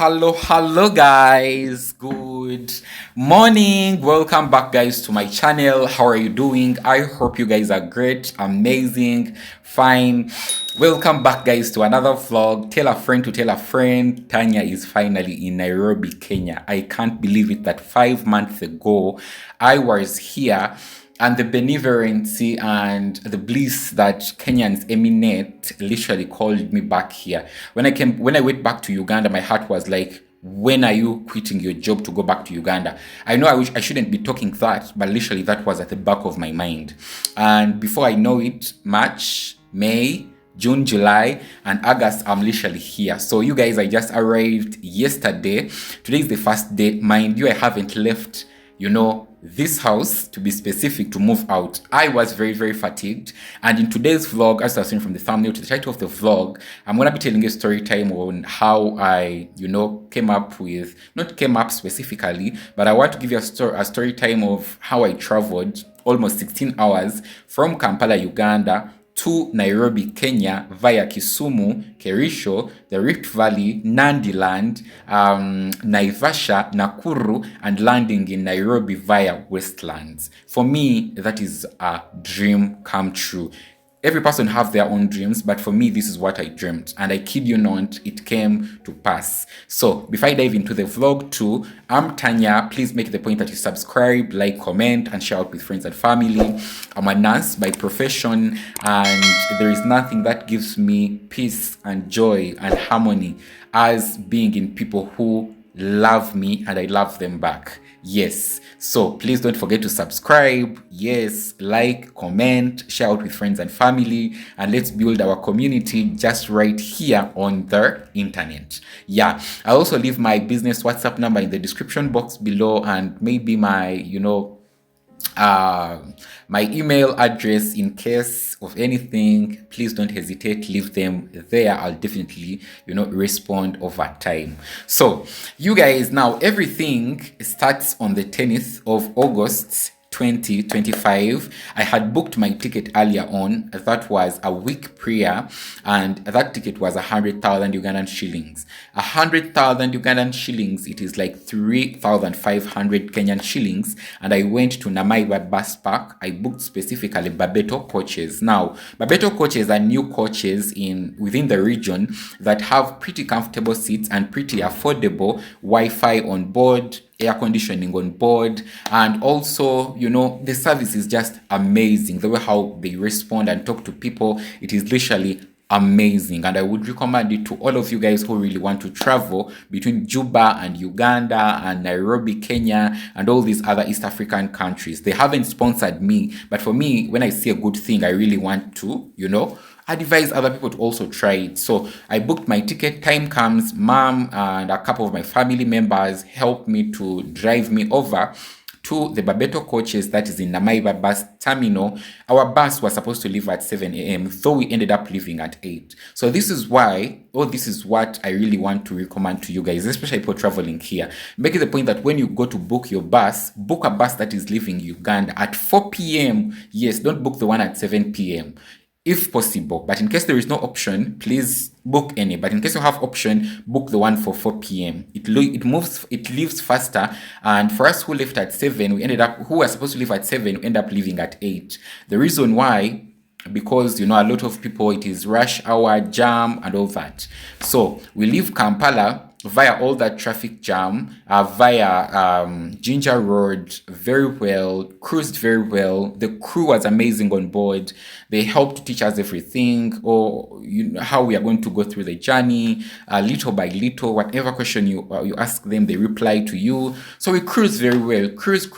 Hello guys, good morning, welcome back guys to my channel. How are you doing? I hope you guys are great, amazing, fine. Welcome back guys to another vlog. Tell a friend to tell a friend. Tanya is finally in Nairobi, Kenya. I can't believe it that 5 months ago I was here, and the benevolency and the bliss that Kenyans emanate literally called me back here. When I went back to Uganda, my heart was like, when are you quitting your job to go back to Uganda? I know I shouldn't be talking that, but literally that was at the back of my mind. And before I know it, March, May, June, July, and August, I'm literally here. So you guys, I just arrived yesterday. Today is the first day. Mind you, I haven't left, this house, to be specific, to move out. I was very fatigued, and in today's vlog, as I've seen from the thumbnail to the title of the vlog, I'm gonna be telling you a story time on how I not came up specifically, but I want to give you a story time of how I traveled almost 16 hours from Kampala, Uganda to Nairobi, Kenya via Kisumu, Kerisho, the Rift Valley, Nandiland, Naivasha, Nakuru, and landing in Nairobi via Westlands. For me, that is a dream come true. Every person have their own dreams, but for me, this is what I dreamt. And I kid you not, it came to pass. So before I dive into the vlog too, I'm Tanya. Please make the point that you subscribe, like, comment, and share out with friends and family. I'm a nurse by profession, and there is nothing that gives me peace and joy and harmony as being in people who love me and I love them back. Yes, so please don't forget to subscribe. Yes, like, comment, share out with friends and family, and let's build our community just right here on the internet. Yeah, I also leave my business WhatsApp number in the description box below, and maybe my my email address in case of anything. Please don't hesitate, leave them there. I'll definitely respond over time. So you guys, now everything starts on the 10th of August 2025. I had booked my ticket earlier on. That was a week prior, and that ticket was 100,000 Ugandan shillings. 100,000 Ugandan shillings, it is like 3,500 Kenyan shillings. And I went to Nairobi BY BUS park. I booked specifically Babeto coaches. Now, Babeto coaches are new coaches within the region that have pretty comfortable seats and pretty affordable Wi-Fi on board, air conditioning on board, and also the service is just amazing. The way how they respond and talk to people, it is literally amazing, and I would recommend it to all of you guys who really want to travel between Juba and Uganda and Nairobi, Kenya, and all these other East African countries. They haven't sponsored me, but for me, when I see a good thing, I really want to advise other people to also try it. So I booked my ticket. Time comes, mom and a couple of my family members helped me to drive me over to the Babeto coaches that is in Nairobi BY BUS terminal. Our bus was supposed to leave at 7 a.m. though we ended up leaving at 8. So this is what I really want to recommend to you guys, especially people traveling here. Make it the point that when you go to book your bus, book a bus that is leaving Uganda at 4 p.m. Yes, don't book the one at 7 p.m. if possible, but in case there is no option, please book any. But in case you have option, book the one for 4 p.m. It leaves faster, and for us who left at 7, who were supposed to leave at 7, we end up leaving at 8. The reason why, because a lot of people, it is rush hour, jam, and all that. So we leave Kampala via all that traffic jam, via Ginger Road, very well, cruised very well. The crew was amazing on board. They helped teach us everything, or how we are going to go through the journey, little by little. Whatever question you ask them, they reply to you. So we cruised very well, cruised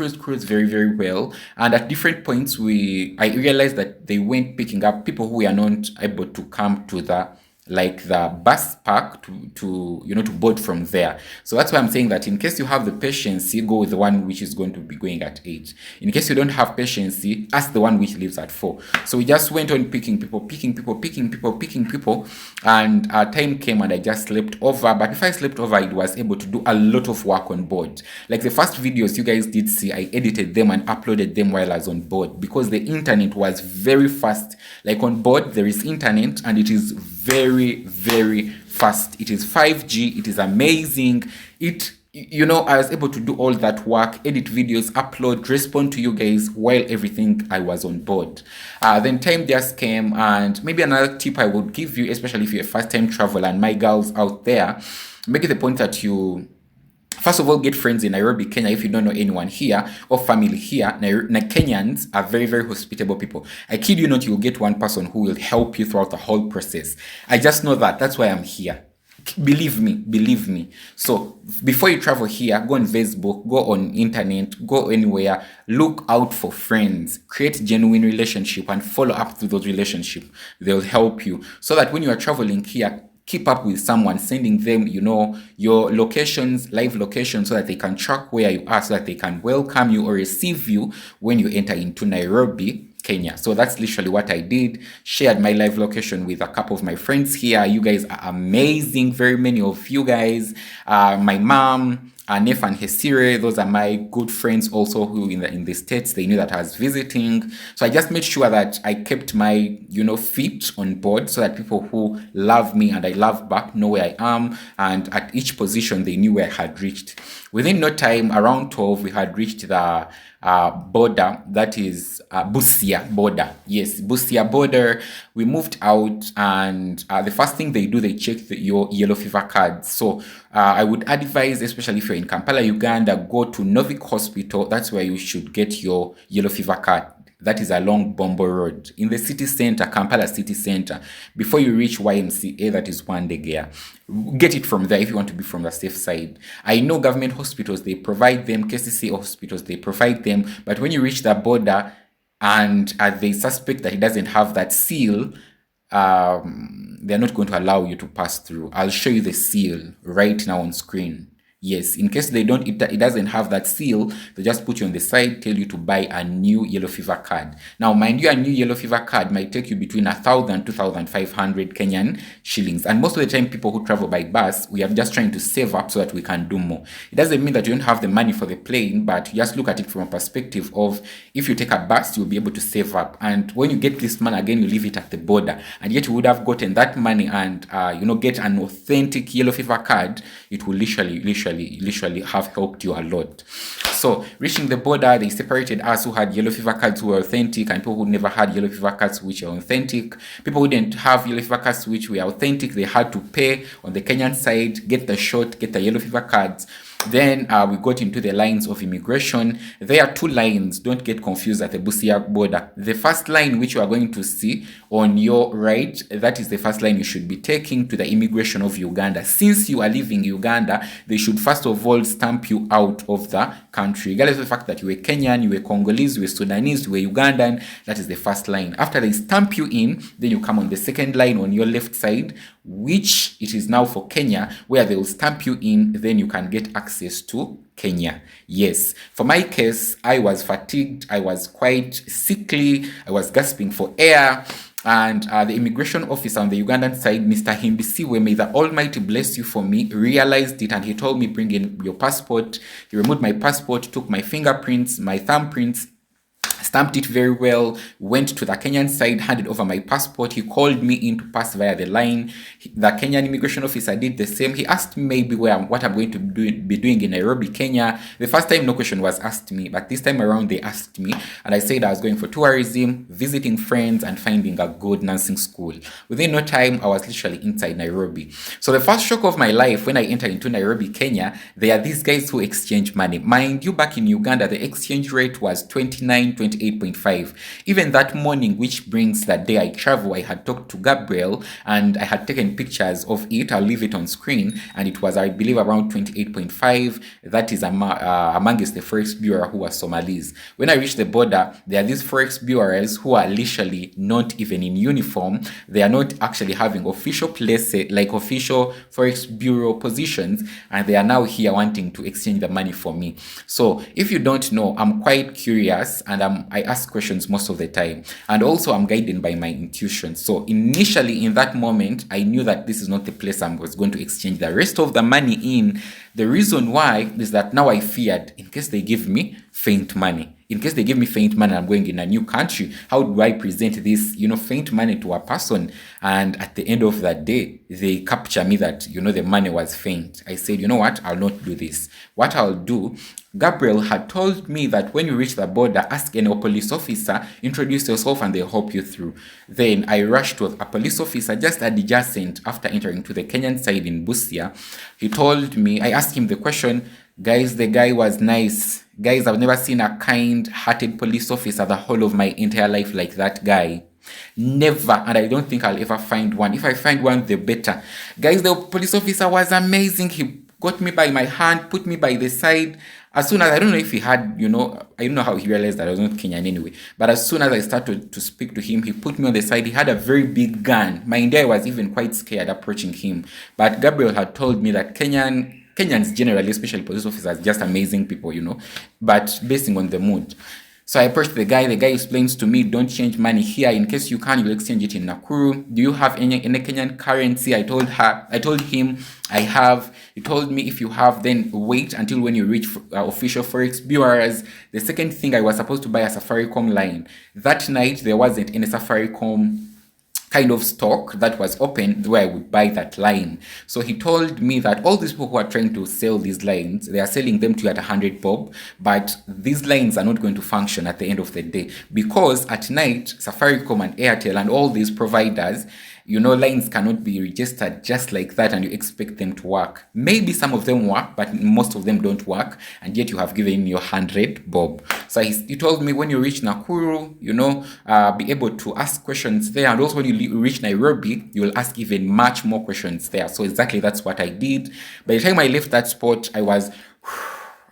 very well. And at different points, I realized that they went picking up people who were not able to come to the bus park to board from there. So that's why I'm saying that in case you have the patience, you go with the one which is going to be going at 8. In case you don't have patience, ask the one which leaves at 4. So we just went on picking people, and time came and I just slept over. But if I slept over, I was able to do a lot of work on board. Like the first videos you guys did see, I edited them and uploaded them while I was on board, because the internet was very fast. Like on board, there is internet, and it is very fast. It is 5G. It is amazing. I was able to do all that work, edit videos, upload, respond to you guys while everything I was on board. Then time just came, and maybe another tip I would give you, especially if you're a first-time traveler and my girls out there, make it the point that you first of all, get friends in Nairobi, Kenya. If you don't know anyone here or family here, Kenyans are very, very hospitable people. I kid you not, you'll get one person who will help you throughout the whole process. I just know that. That's why I'm here. Believe me. So before you travel here, go on Facebook, go on internet, go anywhere, look out for friends, create genuine relationship and follow up through those relationships. They'll help you so that when you are traveling here, keep up with someone, sending them, your locations, live locations, so that they can track where you are, so that they can welcome you or receive you when you enter into Nairobi, Kenya. So that's literally what I did. Shared my live location with a couple of my friends here. You guys are amazing. Very many of you guys. My mom, Nef and Hesire, those are my good friends also who in the States, they knew that I was visiting. So I just made sure that I kept my, feet on board so that people who love me and I love back know where I am. And at each position, they knew where I had reached. Within no time, around 12, we had reached the border, that is Busia border. Yes, Busia border. We moved out, and the first thing they do, they check your yellow fever cards. So I would advise, especially if you're in Kampala, Uganda, go to Novik Hospital. That's where you should get your yellow fever card. That is along Bombo Road in the city center, Kampala city center. Before you reach YMCA, that is one day gear. Get it from there if you want to be from the safe side. I know government hospitals, they provide them, KCC hospitals, they provide them. But when you reach the border and they suspect that it doesn't have that seal, they're not going to allow you to pass through. I'll show you the seal right now on screen. Yes, in case they don't, it doesn't have that seal, they just put you on the side, tell you to buy a new yellow fever card. Now, mind you, a new yellow fever card might take you between 1,000 to 2,500 Kenyan shillings. And most of the time, people who travel by bus, we are just trying to save up so that we can do more. It doesn't mean that you don't have the money for the plane, but you just look at it from a perspective of if you take a bus, you'll be able to save up. And when you get this money, again, you leave it at the border. And yet you would have gotten that money and, get an authentic yellow fever card. It will literally have helped you a lot. So reaching the border, they separated us who had yellow fever cards who were authentic and people who never had yellow fever cards which are authentic. People who didn't have yellow fever cards which were authentic, they had to pay on the Kenyan side, get the shot, get the yellow fever cards. Then we got into the lines of immigration. There are two lines. Don't get confused at the Busia border. The first line which you are going to see on your right, that is the first line you should be taking to the immigration of Uganda. Since you are leaving Uganda, they should first of all stamp you out of the country. Regardless of the fact that you were Kenyan, you were Congolese, you were Sudanese, you were Ugandan, that is the first line. After they stamp you in, then you come on the second line on your left side, which it is now for Kenya, where they will stamp you in, then you can get access to Kenya. Yes, for my case, I was fatigued, I was quite sickly, I was gasping for air, and the immigration officer on the Ugandan side, Mr. Himbisiwe, may the Almighty bless you for me, realized it, and he told me, bring in your passport. He removed my passport, took my fingerprints, my thumbprints, stamped it very well, went to the Kenyan side, handed over my passport. He called me in to pass via the line. The Kenyan immigration officer did the same. He asked me maybe what I'm going to be doing in Nairobi, Kenya. The first time, no question was asked me, but this time around, they asked me. And I said I was going for tourism, visiting friends, and finding a good nursing school. Within no time, I was literally inside Nairobi. So the first shock of my life when I entered into Nairobi, Kenya, there are these guys who exchange money. Mind you, back in Uganda, the exchange rate was 28.5. Even that morning, which brings that day I travel, I had talked to Gabriel and I had taken pictures of it. I'll leave it on screen, and it was, I believe, around 28.5. That is amongst the forex bureau who are Somalis. When I reached the border, there are these forex bureaus who are literally not even in uniform. They are not actually having official places, like official forex bureau positions, and they are now here wanting to exchange the money for me. So if you don't know, I'm quite curious, and I ask questions most of the time, and also I'm guided by my intuition. So initially, in that moment, I knew that this is not the place I was going to exchange the rest of the money in. The reason why is that now I feared, in case they give me faint money. In case they give me faint money, I'm going in a new country. How do I present this, faint money to a person? And at the end of that day, they capture me that, the money was faint. I said, you know what? I'll not do this. What I'll do, Gabriel had told me that when you reach the border, ask any police officer, introduce yourself, and they'll help you through. Then I rushed to a police officer just adjacent after entering to the Kenyan side in Busia. He told me, I asked him the question, guys, the guy was nice. Guys, I've never seen a kind-hearted police officer the whole of my entire life like that guy. Never, and I don't think I'll ever find one. If I find one, the better. Guys, the police officer was amazing. He got me by my hand, put me by the side. As soon as, I don't know if he had, I don't know how he realized that I was not Kenyan anyway. But as soon as I started to speak to him, he put me on the side. He had a very big gun. Mind you, I was even quite scared approaching him. But Gabriel had told me that Kenyans generally, especially police officers, just amazing people, but basing on the mood. So I approached the guy explains to me, don't change money here. In case you can, you'll exchange it in Nakuru. Do you have any Kenyan currency? I told him I have. He told me if you have, then wait until when you reach official Forex bureaus. The second thing, I was supposed to buy a Safaricom line. That night, there wasn't any Safaricom kind of stock that was open where I would buy that line. So he told me that all these people who are trying to sell these lines, they are selling them to you at 100 bob, but these lines are not going to function at the end of the day, because at night, Safaricom and Airtel and all these providers, lines cannot be registered just like that and you expect them to work. Maybe some of them work, but most of them don't work, and yet you have given your 100 bob. So he told me when you reach Nakuru, be able to ask questions there, and also when you reach Nairobi, you'll ask even much more questions there. So exactly that's what I did. By the time I left that spot, I was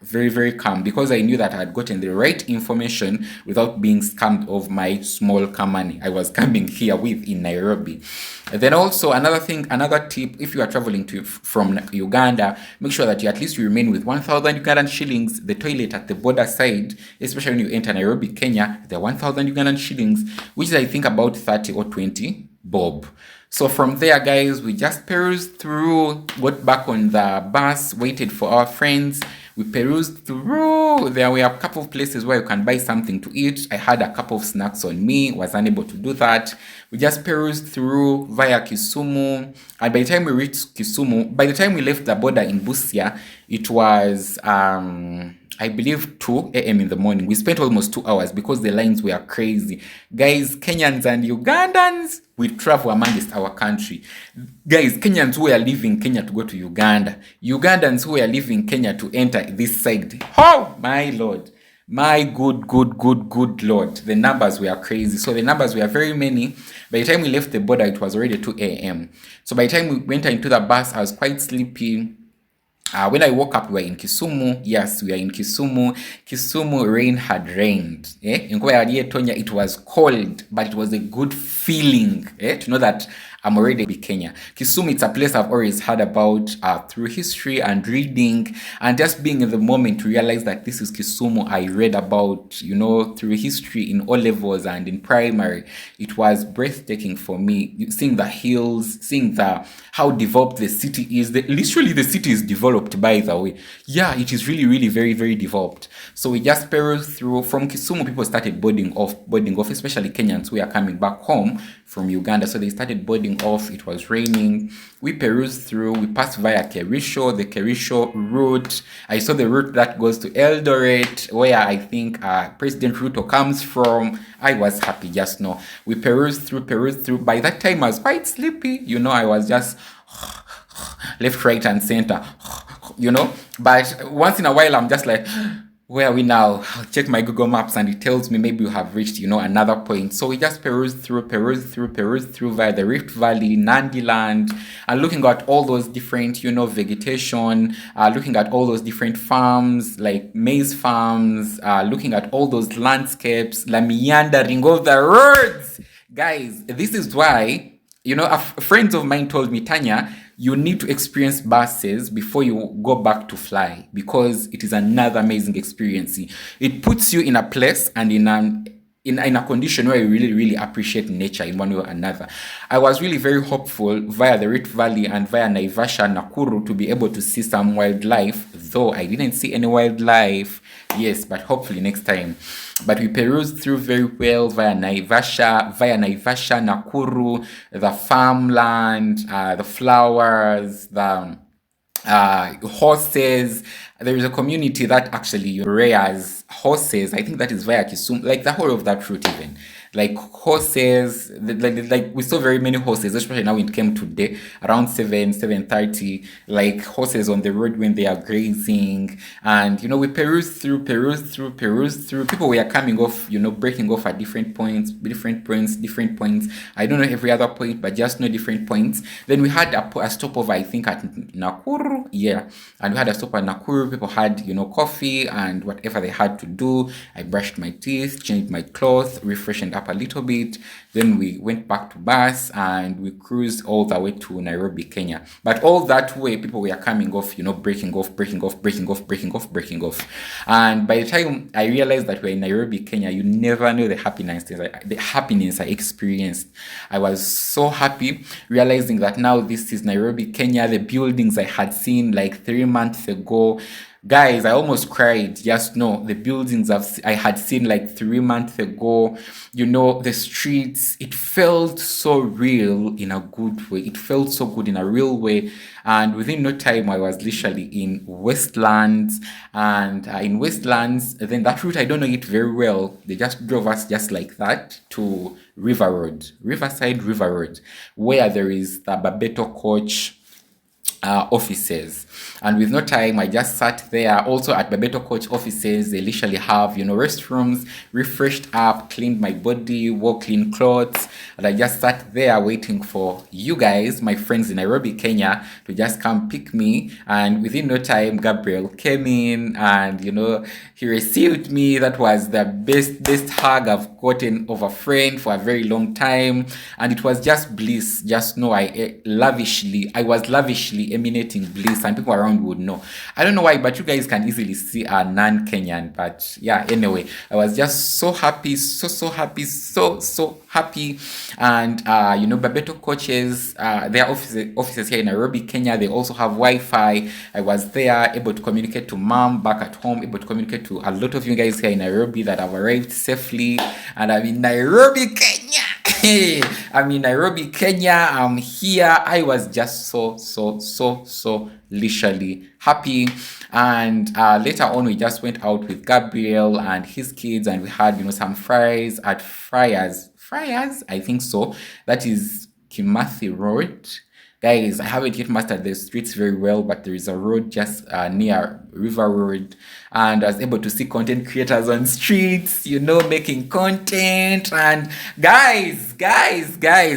very, very calm, because I knew that I had gotten the right information without being scammed of my small car money I was coming here with in Nairobi. And then also another tip, if you are traveling from Uganda, make sure that you at least remain with 1,000 Ugandan shillings. The toilet at the border side, especially when you enter Nairobi, Kenya, they're 1,000 Ugandan shillings, which is I think about 30 or 20 bob. So from there, guys, we just perused through, got back on the bus, waited for our friends. We perused through. There were a couple of places where you can buy something to eat. I had a couple of snacks on me, was unable to do that. We just perused through via Kisumu. And by the time we reached Kisumu, by the time we left the border in Busia, it was, I believe 2 a.m. in the morning. We spent almost 2 hours because the lines were crazy. Guys, Kenyans and Ugandans, we travel amongst our country. Guys, Kenyans who are leaving Kenya to go to Uganda. Ugandans who are leaving Kenya to enter this side. Oh, my Lord. My good Lord. The numbers were crazy. So the numbers were very many. By the time we left the border, it was already 2 a.m. So by the time we went into the bus, I was quite sleepy. When I woke up, we were in Kisumu. Yes, we are in Kisumu. Kisumu, rain had rained. It was cold, but it was a good feeling to know that I'm already in Kenya. Kisumu, it's a place I've always heard about through history and reading, and just being in the moment to realize that this is Kisumu I read about, through history in O levels and in primary. It was breathtaking for me, seeing the hills, seeing how developed the city is. Literally, the city is developed, by the way. Yeah, it is really, really very, very developed. So we just perused through. From Kisumu, people started boarding off, especially Kenyans who are coming back home from Uganda. So they started boarding off. It was raining. We perused through. We passed via Kerisho, the Kerisho route. I saw the route that goes to Eldoret, where I think President Ruto comes from. I was happy just now. We perused through. By that time, I was quite sleepy. I was just left, right, and center. But once in a while, I'm just like, where are we now? I'll check my Google Maps and it tells me maybe we have reached, another point. So we just perused through via the Rift Valley, Nandiland, and looking at all those different, vegetation, looking at all those different farms, like maize farms, looking at all those landscapes, the meandering of the roads. Guys, this is why, friends of mine told me, Tanya, you need to experience buses before you go back to fly, because it is another amazing experience. It puts you in a place and in a condition where you really, really appreciate nature in one way or another. I was really very hopeful via the Rift Valley and via Naivasha, Nakuru, to be able to see some wildlife though I didn't see any wildlife. Yes, but hopefully next time. But we perused through very well via Naivasha, Nakuru, the farmland, the flowers, the horses. There is a community that actually rears horses. I think that is via Kisumu, like the whole of that route even. Like horses, like we saw very many horses, especially now it came today around 7:30, like horses on the road when they are grazing. And we perused through. People were coming off, breaking off at different points. I don't know every other point, but just know different points. Then we had a stopover, I think, at Nakuru. Yeah, and we had a stop at Nakuru. People had, coffee and whatever they had to do. I brushed my teeth, changed my clothes, refreshened up a little bit. Then we went back to bus and we cruised all the way to Nairobi, Kenya. But all that way, people were coming off, breaking off. And by the time I realized that we're in Nairobi, Kenya, you never know the happiness I experienced. I was so happy realizing that now this is Nairobi, Kenya. The buildings I had seen like 3 months ago, guys, I almost cried. Just know the buildings I had seen like 3 months ago, the streets, it felt so real in a good way. It felt so good in a real way. And within no time, I was literally in Westlands. And in Westlands, then that route, I don't know it very well. They just drove us just like that to Riverside River Road, where there is the Barbato Coach offices. And with no time, I just sat there. Also at Barbato Coach offices, they literally have, restrooms, refreshed up, cleaned my body, wore clean clothes. And I just sat there waiting for you guys, my friends in Nairobi, Kenya, to just come pick me. And within no time, Gabriel came in and, he received me. That was the best hug I've gotten of a friend for a very long time. And it was just bliss. Just know I was lavishly emanating bliss, and people around would know. I don't know why, but you guys can easily see a non-Kenyan. But yeah, anyway, I was just so happy, so happy. And Barbato Coaches, their offices here in Nairobi, Kenya, they also have Wi-Fi. I was there, able to communicate to mom back at home, able to communicate to a lot of you guys here in Nairobi that have arrived safely. And I'm in Nairobi, Kenya. I'm in Nairobi, Kenya. I'm here. I was just so literally happy. And later on, we just went out with Gabriel and his kids, and we had, some fries at Friars, I think so. That is Kimathi Road. Guys, I haven't yet mastered the streets very well, but there is a road just near River Road, and I was able to see content creators on streets, making content. And guys,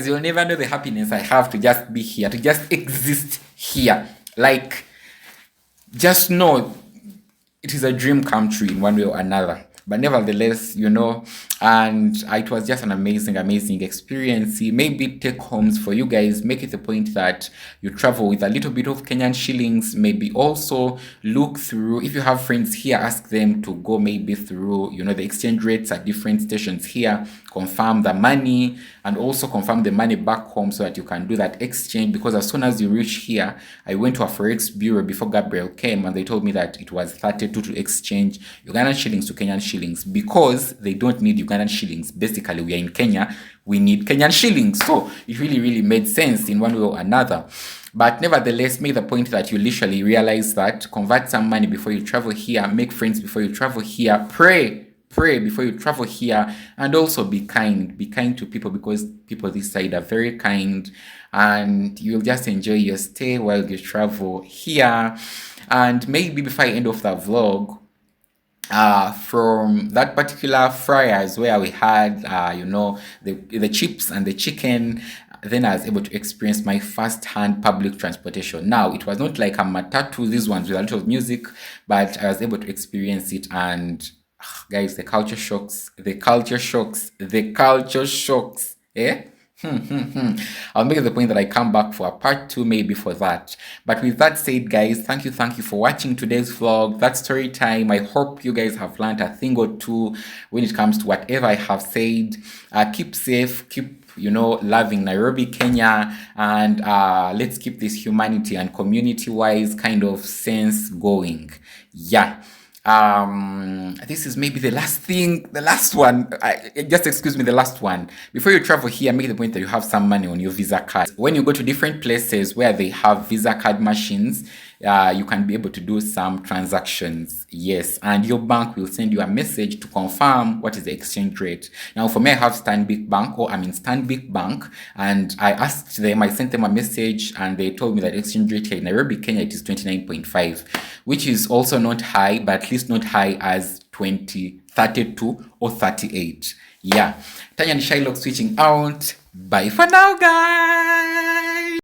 you'll never know the happiness I have to just be here, to just exist here. Like, just know it is a dream come true in one way or another. But nevertheless, and it was just an amazing experience. Maybe take homes for you guys. Make it a point that you travel with a little bit of Kenyan shillings. Maybe also look through, if you have friends here, ask them to go maybe through, the exchange rates at different stations here, confirm the money, and also confirm the money back home so that you can do that exchange. Because as soon as you reach here, I went to a forex bureau before Gabriel came, and they told me that it was 32 to exchange Ugandan shillings to Kenyan shillings, because they don't need Ugandan shillings. Basically, we are in Kenya, we need Kenyan shillings. So it really made sense in one way or another. But nevertheless, make the point that you literally realize that, convert some money before you travel here, make friends before you travel here, pray before you travel here, and also be kind to people, because people this side are very kind, and you'll just enjoy your stay while you travel here. And maybe before I end off the vlog, from that particular fryers where we had the chips and the chicken, then I was able to experience my first-hand public transportation. Now, it was not like a matatu, these ones with a lot of music, but I was able to experience it. And guys, the culture shocks, eh? I'll make the point that I come back for a part 2 maybe for that. But with that said, guys, thank you for watching today's vlog. That's story time. I hope you guys have learned a thing or two when it comes to whatever I have said. Keep safe, keep loving Nairobi, Kenya, and let's keep this humanity and community wise kind of sense going. Yeah. This is maybe the last one. Just excuse me, the last one. Before you travel here, make the point that you have some money on your Visa card. When you go to different places where they have Visa card machines, you can be able to do some transactions. Yes, and your bank will send you a message to confirm what is the exchange rate. Now, for me, I have Stanbic Bank, and I sent them a message, and they told me that exchange rate here in Nairobi, Kenya, it is 29.5, which is also not high, but at least not high as 20, 32, or 38. Yeah. Tanyanishailoc switching out. Bye for now, guys.